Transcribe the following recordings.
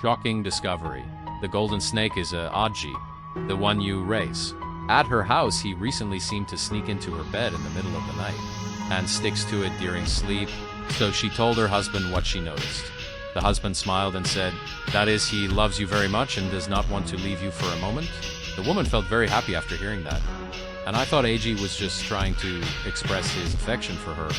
Shocking discovery. The golden snake is a Aji, the one you raise. At her house, he recently seemed to sneak into her bed in the middle of the night and sticks to it during sleep, so she told her husband what she noticed. The husband smiled and said, "That is, he loves you very much and does not want to leave you for a moment." The woman felt very happy after hearing that, and I thought Aji was just trying to express his affection for her.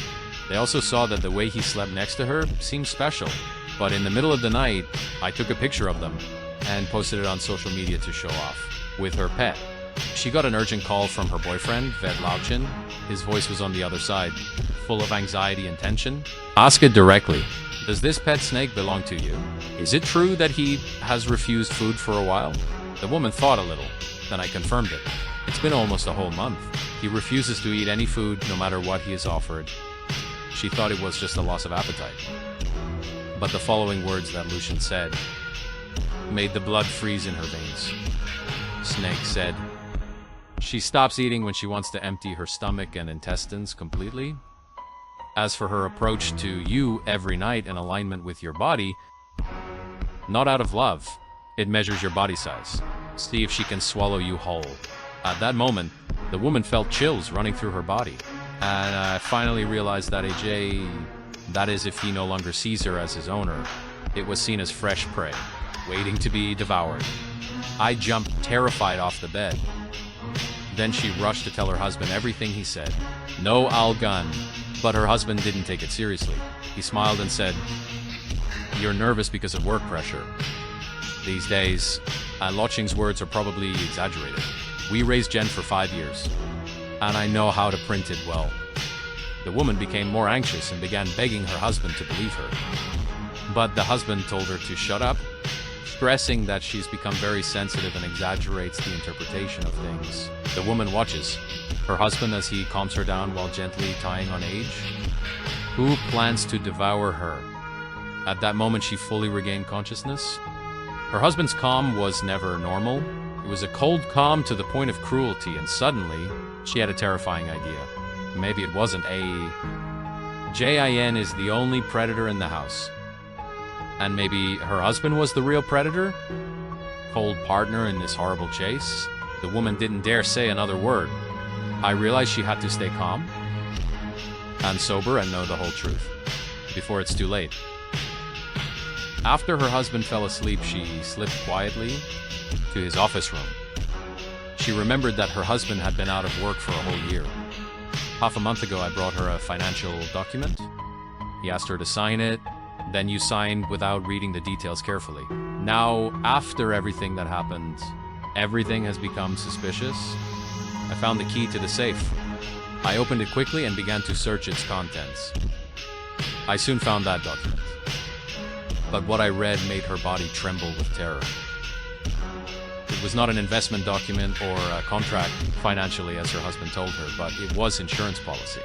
They also saw that the way he slept next to her seemed special, but in the middle of the night, I took a picture of them and posted it on social media to show off, with her pet. She got an urgent call from her boyfriend, Ved Lauchin. His voice was on the other side, full of anxiety and tension. Ask it directly. Does this pet snake belong to you? Is it true that he has refused food for a while? The woman thought a little, then I confirmed it. It's been almost a whole month. He refuses to eat any food, no matter what he is offered. She thought it was just a loss of appetite. But the following words that Lucian said made the blood freeze in her veins. Snake said, "She stops eating when she wants to empty her stomach and intestines completely. As for her approach to you every night in alignment with your body, not out of love, it measures your body size. See if she can swallow you whole." At that moment, the woman felt chills running through her body, and I finally realized that AJ, that is if he no longer sees her as his owner, it was seen as fresh prey, waiting to be devoured. I jumped terrified off the bed. Then she rushed to tell her husband everything he said. No Algun. But her husband didn't take it seriously. He smiled and said, "You're nervous because of work pressure." These days, Loching's words are probably exaggerated. We raised Jen for 5 years, and I know how to print it well. The woman became more anxious and began begging her husband to believe her. But the husband told her to shut up, stressing that she's become very sensitive and exaggerates the interpretation of things. The woman watches her husband as he calms her down while gently tying on Age, who plans to devour her. At that moment, she fully regained consciousness. Her husband's calm was never normal. It was a cold calm to the point of cruelty, and suddenly, she had a terrifying idea. Maybe it wasn't Jin is the only predator in the house. And maybe her husband was the real predator? Cold partner in this horrible chase? The woman didn't dare say another word. I realized she had to stay calm and sober and know the whole truth before it's too late. After her husband fell asleep, she slipped quietly to his office room. She remembered that her husband had been out of work for a whole year. Half a month ago, I brought her a financial document. He asked her to sign it. Then you signed without reading the details carefully. Now, after everything that happened, everything has become suspicious. I found the key to the safe. I opened it quickly and began to search its contents. I soon found that document. But what I read made her body tremble with terror. It was not an investment document or a contract financially, as her husband told her, but it was insurance policy.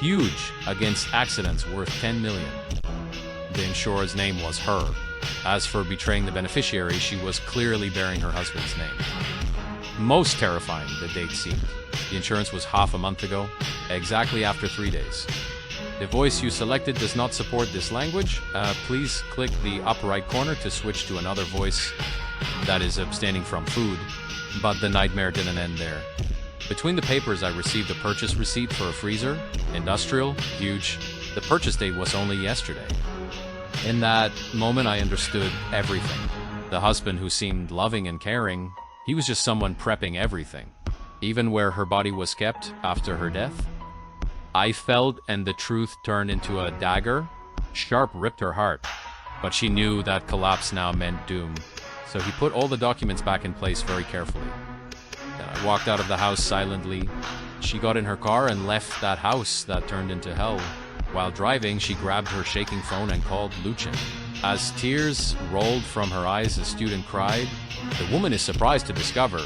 Huge, against accidents worth 10 million. The insurer's name was her. As for betraying the beneficiary, she was clearly bearing her husband's name. Most terrifying, the date seemed. The insurance was half a month ago, exactly after 3 days. The voice you selected does not support this language. Please click the upper right corner to switch to another voice that is abstaining from food. But the nightmare didn't end there. Between the papers, I received a purchase receipt for a freezer, industrial, huge. The purchase date was only yesterday. In that moment, I understood everything. The husband who seemed loving and caring, he was just someone prepping everything. Even where her body was kept after her death. I felt, and the truth turned into a dagger. Sharp ripped her heart. But she knew that collapse now meant doom. So he put all the documents back in place very carefully. Then I walked out of the house silently. She got in her car and left that house that turned into hell. While driving, she grabbed her shaking phone and called Luchin. As tears rolled from her eyes, a student cried. The woman is surprised to discover